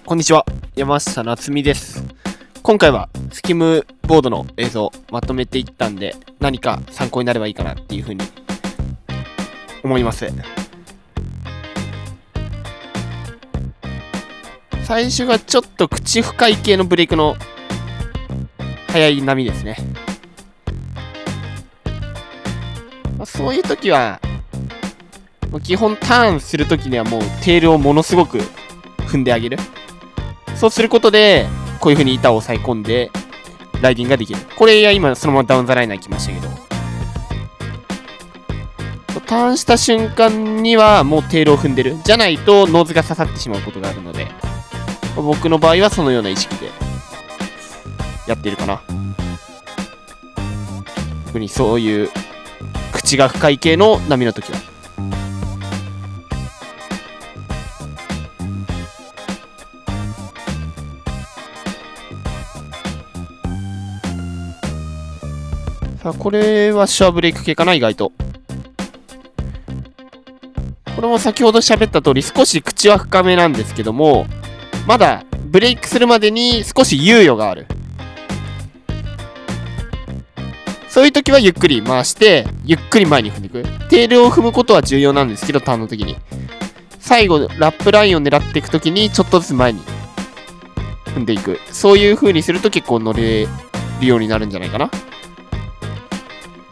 こんにちは、山下夏美です。今回はスキムボードの映像をまとめていったんで、何か参考になればいいかなっていうふうに思います。最初がちょっと口深い系のブレイクの速い波ですね。そういう時は基本ターンする時にはもうテールをものすごく踏んであげる。そうすることでこういう風に板を押さえ込んでライディングができる。これは今そのままダウンザライナー来ましたけど、ターンした瞬間にはもうテールを踏んでる。じゃないとノーズが刺さってしまうことがあるので、僕の場合はそのような意識でやっているかな。特にそういう口が深い系の波の時は。さあ、これはシュアブレイク系かな、意外と。これも先ほど喋った通り少し口は深めなんですけども、まだブレイクするまでに少し猶予がある。そういう時はゆっくり回してゆっくり前に踏んでいく。テールを踏むことは重要なんですけど、ターンの時に最後ラップラインを狙っていく時にちょっとずつ前に踏んでいく。そういう風にすると結構乗れるようになるんじゃないかな。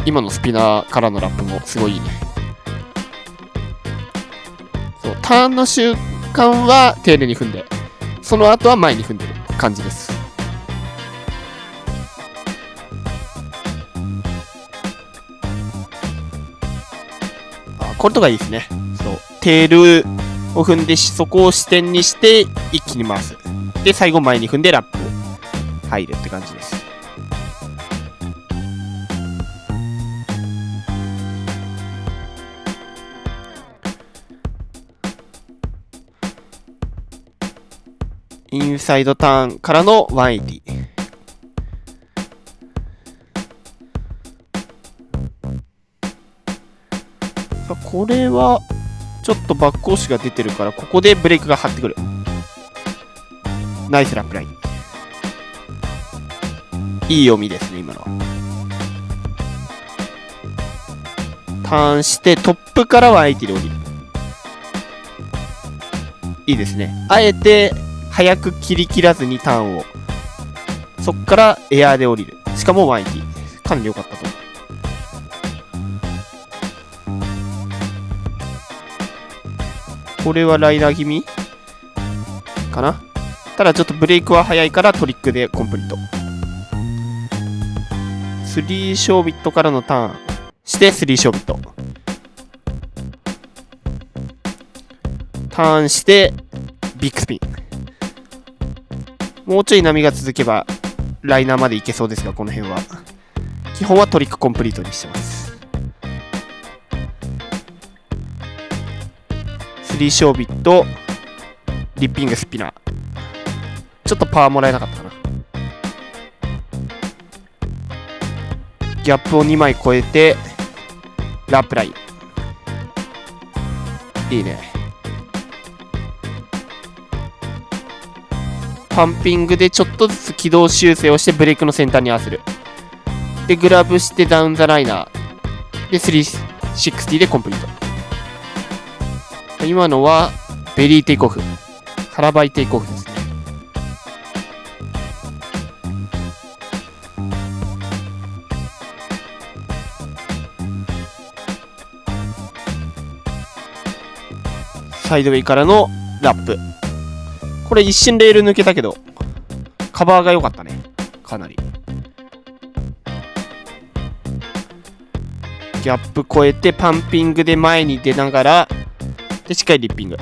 今のスピナーからのラップもすごいいいね。そう、ターンの瞬間はテールに踏んで、その後は前に踏んでる感じです。これとかいいですね。そう、テールを踏んでそこを支点にして一気に回す。で最後前に踏んでラップ入るって感じです。インサイドターンからの180。これはちょっとバック押しが出てるから、ここでブレイクが張ってくる。ナイスラップライン。いい読みですね、今のは。ターンしてトップからは180で降りる。いいですね。あえて早く切り切らずにターンを、そっからエアーで降りる。しかも180。かなり良かったと思う。これはライダー気味かな。ただちょっとブレイクは早いからトリックでコンプリート。3小ビットからのターンして3小ビット。ターンしてビッグスピン。もうちょい波が続けばライナーまでいけそうですが、この辺は基本はトリックコンプリートにしてます。3小ビットリッピングスピナー。ちょっとパワーもらえなかったかな。ギャップを2枚超えてラップライン。いいね。パンピングでちょっとずつ軌道修正をしてブレイクの先端に合わせる。でグラブしてダウンザライナーで360でコンプリート。今のはベリーテイクオフ、腹ばいテイクオフですね。サイドウェイからのラップ。これ一瞬レール抜けたけどカバーが良かったね。かなりギャップ超えてパンピングで前に出ながらでしっかりリッピング、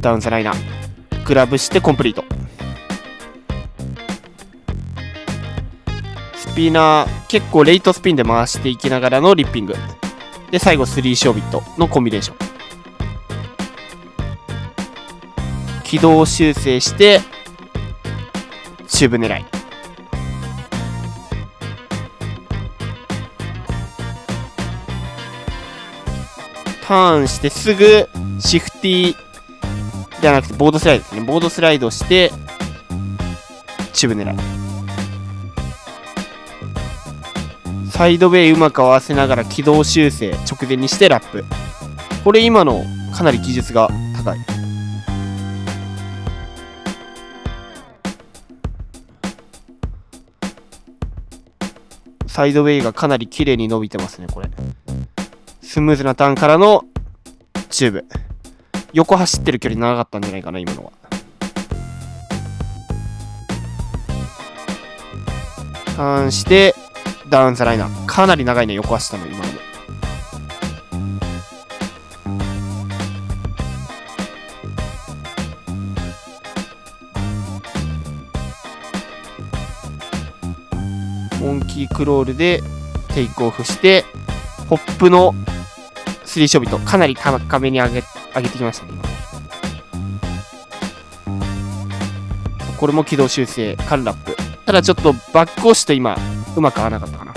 ダウンザライナー、グラブしてコンプリート。スピナー結構レイトスピンで回していきながらのリッピングで最後3小ビットのコンビネーション。軌道修正してチューブ狙い。ターンしてすぐシフティじゃなくてボードスライドですね。ボードスライドして、チューブ狙い。サイドウェイうまく合わせながら軌道修正直前にしてラップ。これ今のかなり技術が高い。サイドウェイがかなり綺麗に伸びてますね、これ。スムーズなターンからのチューブ。横走ってる距離長かったんじゃないかな、今のは。ターンして、ダウンザライナー。かなり長いね、横走ったの、今のも。モンキークロールでテイクオフして、ホップのスリーショビット、かなり高めに上げてきましたね、今。これも軌道修正、カンラップ。ただちょっとバック押しと今、うまく合わなかったかな。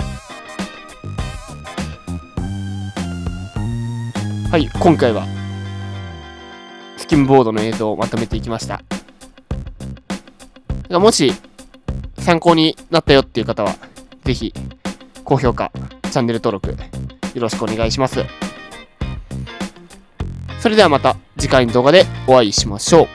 はい、今回は、スキムボードの映像をまとめていきました。もし、参考になったよっていう方は、ぜひ、高評価、チャンネル登録、よろしくお願いします。それではまた次回の動画でお会いしましょう。